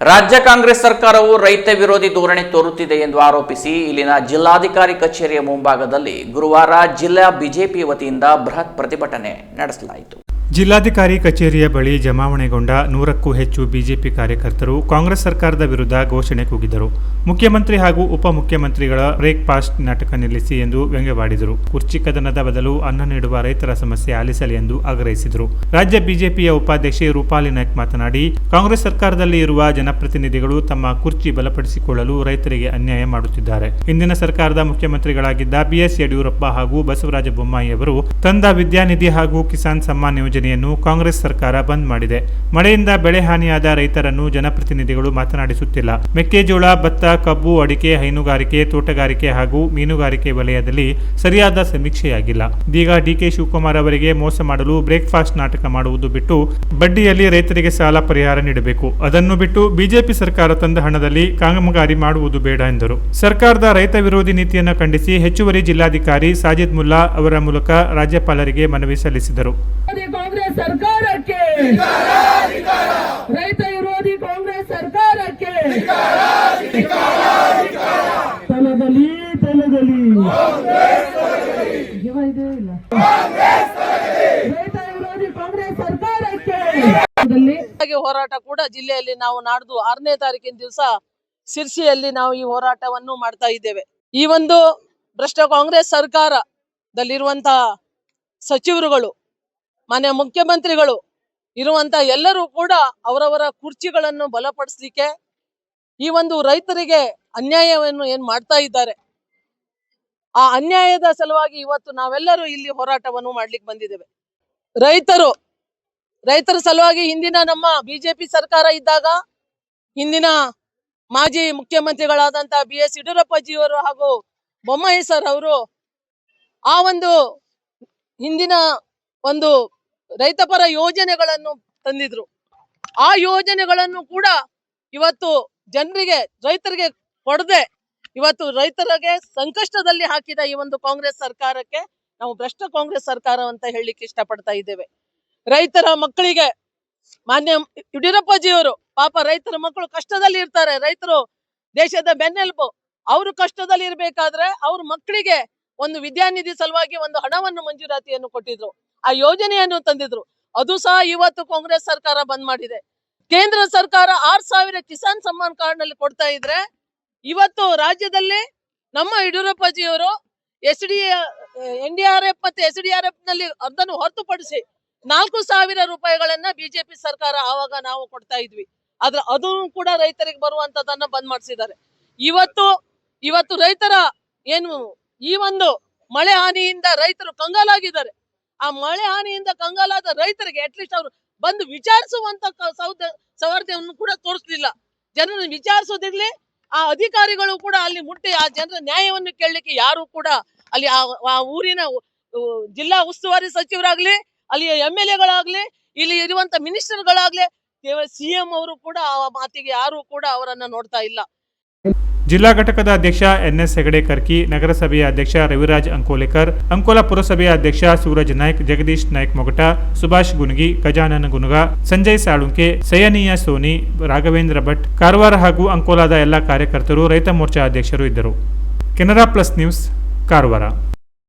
ರಾಜ್ಯ ಕಾಂಗ್ರೆಸ್ ಸರ್ಕಾರವು ರೈತ ವಿರೋಧಿ ಧೋರಣೆ ತೋರುತ್ತಿದೆ ಎಂದು ಆರೋಪಿಸಿ ಇಲ್ಲಿನ ಜಿಲ್ಲಾಧಿಕಾರಿ ಕಚೇರಿಯ ಮುಂಭಾಗದಲ್ಲಿ ಗುರುವಾರ ಜಿಲ್ಲಾ ಬಿಜೆಪಿ ವತಿಯಿಂದ ಬೃಹತ್ ಪ್ರತಿಭಟನೆ ನಡೆಸಲಾಯಿತು. ಜಿಲ್ಲಾಧಿಕಾರಿ ಕಚೇರಿಯ ಬಳಿ ಜಮಾವಣೆಗೊಂಡ 100ಕ್ಕೂ ಹೆಚ್ಚು ಬಿಜೆಪಿ ಕಾರ್ಯಕರ್ತರು ಕಾಂಗ್ರೆಸ್ ಸರ್ಕಾರದ ವಿರುದ್ಧ ಘೋಷಣೆ ಕೂಗಿದರು. ಮುಖ್ಯಮಂತ್ರಿ ಹಾಗೂ ಉಪಮುಖ್ಯಮಂತ್ರಿಗಳ ಬ್ರೇಕ್ಫಾಸ್ಟ್ ನಾಟಕ ನಿಲ್ಲಿಸಿ ಎಂದು ವ್ಯಂಗ್ಯವಾಡಿದರು. ಕುರ್ಚಿ ಕದನದ ಬದಲು ಅನ್ನ ನೀಡುವ ರೈತರ ಸಮಸ್ಯೆ ಆಲಿಸಲಿ ಎಂದು ಆಗ್ರಹಿಸಿದರು. ರಾಜ್ಯ ಬಿಜೆಪಿಯ ಉಪಾಧ್ಯಕ್ಷೆ ರೂಪಾಲಿ ನಾಯ್ಕ್ ಮಾತನಾಡಿ, ಕಾಂಗ್ರೆಸ್ ಸರ್ಕಾರದಲ್ಲಿ ಇರುವ ಜನಪ್ರತಿನಿಧಿಗಳು ತಮ್ಮ ಕುರ್ಚಿ ಬಲಪಡಿಸಿಕೊಳ್ಳಲು ರೈತರಿಗೆ ಅನ್ಯಾಯ ಮಾಡುತ್ತಿದ್ದಾರೆ. ಹಿಂದಿನ ಸರ್ಕಾರದ ಮುಖ್ಯಮಂತ್ರಿಗಳಾಗಿದ್ದ ಬಿಎಸ್ ಯಡಿಯೂರಪ್ಪ ಹಾಗೂ ಬಸವರಾಜ ಬೊಮ್ಮಾಯಿ ಅವರು ತಂದ ವಿದ್ಯಾನಿಧಿ ಹಾಗೂ ಕಿಸಾನ್ ಸಮ್ಮಾನ್ ಯೋಜನೆಯನ್ನು ಕಾಂಗ್ರೆಸ್ ಸರ್ಕಾರ ಬಂದ್ ಮಾಡಿದೆ. ಮಳೆಯಿಂದ ಬೆಳೆ ಹಾನಿಯಾದ ರೈತರನ್ನು ಜನಪ್ರತಿನಿಧಿಗಳು ಮಾತನಾಡಿಸುತ್ತಿಲ್ಲ. ಮೆಕ್ಕೆಜೋಳ, ಭತ್ತ, ಕಬ್ಬು, ಅಡಿಕೆ, ಹೈನುಗಾರಿಕೆ, ತೋಟಗಾರಿಕೆ ಹಾಗೂ ಮೀನುಗಾರಿಕೆ ವಲಯದಲ್ಲಿ ಸರಿಯಾದ ಸಮೀಕ್ಷೆಯಾಗಿಲ್ಲ. ಇದೀಗ ಡಿಕೆ ಶಿವಕುಮಾರ್ ಅವರಿಗೆ ಮೋಸ ಮಾಡಲು ಬ್ರೇಕ್ಫಾಸ್ಟ್ ನಾಟಕ ಮಾಡುವುದು ಬಿಟ್ಟು ಬಡ್ಡಿಯಲ್ಲಿ ರೈತರಿಗೆ ಸಾಲ ಪರಿಹಾರ ನೀಡಬೇಕು. ಅದನ್ನು ಬಿಟ್ಟು ಬಿಜೆಪಿ ಸರ್ಕಾರ ತಂದ ಹಣದಲ್ಲಿ ಕಾಮಗಾರಿ ಮಾಡುವುದು ಬೇಡ ಎಂದರು. ಸರ್ಕಾರದ ರೈತ ವಿರೋಧಿ ನೀತಿಯನ್ನು ಖಂಡಿಸಿ ಹೆಚ್ಚುವರಿ ಜಿಲ್ಲಾಧಿಕಾರಿ ಸಾಜಿದ್ ಮುಲ್ಲಾ ಅವರ ಮೂಲಕ ರಾಜ್ಯಪಾಲರಿಗೆ ಮನವಿ ಸಲ್ಲಿಸಿದರು. ಕಾಂಗ್ರೆಸ್ ಸರ್ಕಾರಕ್ಕೆ ರೈತ ವಿರೋಧಿ ಕಾಂಗ್ರೆಸ್ ಸರ್ಕಾರಕ್ಕೆ ತಲದಲ್ಲಿ ರೈತ ವಿರೋಧಿ ಕಾಂಗ್ರೆಸ್ ಸರ್ಕಾರಕ್ಕೆ ಹೋರಾಟ ಕೂಡ ಜಿಲ್ಲೆಯಲ್ಲಿ ನಾವು ನಾಡ್ದು 6ನೇ ತಾರೀಕಿನ ದಿವಸ ಸಿರ್ಸಿಯಲ್ಲಿ ನಾವು ಈ ಹೋರಾಟವನ್ನು ಮಾಡ್ತಾ ಇದ್ದೇವೆ. ಈ ಒಂದು ಭ್ರಷ್ಟ ಕಾಂಗ್ರೆಸ್ ಸರ್ಕಾರದಲ್ಲಿರುವಂತಹ ಸಚಿವರುಗಳು, ಮಾನ್ಯ ಮುಖ್ಯಮಂತ್ರಿಗಳು ಇರುವಂತ ಎಲ್ಲರೂ ಕೂಡ ಅವರವರ ಕುರ್ಚಿಗಳನ್ನು ಬಲಪಡಿಸಲಿಕ್ಕೆ ಈ ಒಂದು ರೈತರಿಗೆ ಅನ್ಯಾಯವನ್ನು ಏನ್ ಮಾಡ್ತಾ ಇದ್ದಾರೆ. ಆ ಅನ್ಯಾಯದ ಸಲುವಾಗಿ ಇವತ್ತು ನಾವೆಲ್ಲರೂ ಇಲ್ಲಿ ಹೋರಾಟವನ್ನು ಮಾಡ್ಲಿಕ್ಕೆ ಬಂದಿದ್ದೇವೆ. ರೈತರ ಸಲುವಾಗಿ ಹಿಂದಿನ ನಮ್ಮ ಬಿಜೆಪಿ ಸರ್ಕಾರ ಇದ್ದಾಗ ಹಿಂದಿನ ಮಾಜಿ ಮುಖ್ಯಮಂತ್ರಿಗಳಾದಂತ ಬಿಎಸ್ ಯಡಿಯೂರಪ್ಪಜಿಯವರು ಹಾಗೂ ಬೊಮ್ಮಾಯಿ ಸರ್ ಅವರು ಆ ಒಂದು ಹಿಂದಿನ ಒಂದು ರೈತಪರ ಯೋಜನೆಗಳನ್ನು ತಂದಿದ್ರು. ಆ ಯೋಜನೆಗಳನ್ನು ಕೂಡ ಇವತ್ತು ರೈತರಿಗೆ ಕೊಡದೆ ಇವತ್ತು ರೈತರಿಗೆ ಸಂಕಷ್ಟದಲ್ಲಿ ಹಾಕಿದ ಈ ಒಂದು ಕಾಂಗ್ರೆಸ್ ಸರ್ಕಾರಕ್ಕೆ ನಾವು ಭ್ರಷ್ಟ ಕಾಂಗ್ರೆಸ್ ಸರ್ಕಾರ ಅಂತ ಹೇಳಲಿಕ್ಕೆ ಇಷ್ಟಪಡ್ತಾ ಇದ್ದೇವೆ. ರೈತರ ಮಕ್ಕಳಿಗೆ ಮಾನ್ಯ ಯಡಿಯೂರಪ್ಪಜಿಯವರು ಪಾಪ ರೈತರ ಮಕ್ಕಳು ಕಷ್ಟದಲ್ಲಿ ಇರ್ತಾರೆ. ರೈತರು ದೇಶದ ಬೆನ್ನೆಲುಬು. ಅವರು ಕಷ್ಟದಲ್ಲಿ ಇರ್ಬೇಕಾದ್ರೆ ಅವ್ರ ಮಕ್ಕಳಿಗೆ ಒಂದು ವಿದ್ಯಾನಿಧಿ ಸಲುವಾಗಿ ಒಂದು ಹಣವನ್ನು ಮಂಜೂರಾತಿಯನ್ನು ಕೊಟ್ಟಿದ್ರು. ಆ ಯೋಜನೆಯನ್ನು ತಂದಿದ್ರು. ಅದು ಸಹ ಇವತ್ತು ಕಾಂಗ್ರೆಸ್ ಸರ್ಕಾರ ಬಂದ್ ಮಾಡಿದೆ. ಕೇಂದ್ರ ಸರ್ಕಾರ 6,000 ಕಿಸಾನ್ ಸಮ್ಮಾನ್ ಕಾರ್ಡ್ ನಲ್ಲಿ ಕೊಡ್ತಾ ಇದ್ರೆ ಇವತ್ತು ರಾಜ್ಯದಲ್ಲಿ ನಮ್ಮ ಯಡಿಯೂರಪ್ಪಜಿಯವರು NDRF ಮತ್ತೆ SDRF ನಲ್ಲಿ ಅದನ್ನು ಹೊರತುಪಡಿಸಿ 4,000 ರೂಪಾಯಿಗಳನ್ನ ಬಿಜೆಪಿ ಸರ್ಕಾರ ಆವಾಗ ನಾವು ಕೊಡ್ತಾ ಇದ್ವಿ. ಆದ್ರೆ ಅದು ಕೂಡ ರೈತರಿಗೆ ಬರುವಂತದನ್ನ ಬಂದ್ ಮಾಡಿಸಿದ್ದಾರೆ. ಇವತ್ತು ರೈತರ ಏನು ಈ ಒಂದು ಮಳೆ ಹಾನಿಯಿಂದ ರೈತರು ಕಂಗಾಲಾಗಿದ್ದಾರೆ. ಆ ಮಳೆ ಹಾನಿಯಿಂದ ಕಂಗಾಲಾದ ರೈತರಿಗೆ ಅಟ್ಲೀಸ್ಟ್ ಅವರು ಬಂದು ವಿಚಾರಿಸುವಂತ ಸೌಹಾರ್ದವನ್ನು ಕೂಡ ತೋರಿಸಲಿಲ್ಲ. ಜನರನ್ನು ವಿಚಾರಿಸೋದಿರ್ಲಿ, ಆ ಅಧಿಕಾರಿಗಳು ಕೂಡ ಅಲ್ಲಿ ಮುಟ್ಟಿ ಆ ಜನರ ನ್ಯಾಯವನ್ನು ಕೇಳಲಿಕ್ಕೆ ಯಾರು ಕೂಡ ಅಲ್ಲಿ ಆ ಊರಿನ ಜಿಲ್ಲಾ ಉಸ್ತುವಾರಿ ಸಚಿವರಾಗ್ಲಿ, ಅಲ್ಲಿ MLAಗಳಾಗ್ಲಿ, ಇಲ್ಲಿ ಇರುವಂತ ಮಿನಿಸ್ಟರ್ಗಳಾಗ್ಲಿ, ಕೇವಲ CM ಅವರು ಕೂಡ ಆ ಮಾತಿಗೆ ಯಾರು ಕೂಡ ಅವರನ್ನ ನೋಡ್ತಾ ಇಲ್ಲ. ಜಿಲ್ಲಾ ಘಟಕದ ಅಧ್ಯಕ್ಷ NS ಹೆಗಡೆ ಕರ್ಕಿ, ನಗರಸಭೆಯ ಅಧ್ಯಕ್ಷ ರವಿರಾಜ್ ಅಂಕೋಲೇಕರ್, ಅಂಕೋಲಾ ಪುರಸಭೆಯ ಅಧ್ಯಕ್ಷ ಸೂರಜ್ ನಾಯ್ಕ್, ಜಗದೀಶ್ ನಾಯ್ಕ್ ಮೊಗಟ, ಸುಭಾಷ್ ಗುನುಗಿ, ಗಜಾನನ ಗುನುಗ, ಸಂಜಯ್ ಸಾಳುಂಕೆ, ಸಯನಿಯ ಸೋನಿ, ರಾಘವೇಂದ್ರ ಭಟ್, ಕಾರವಾರ ಹಾಗೂ ಅಂಕೋಲಾದ ಎಲ್ಲ ಕಾರ್ಯಕರ್ತರು, ರೈತ ಮೋರ್ಚಾ ಅಧ್ಯಕ್ಷರು ಇದ್ದರು. Canara plus news, Karwar.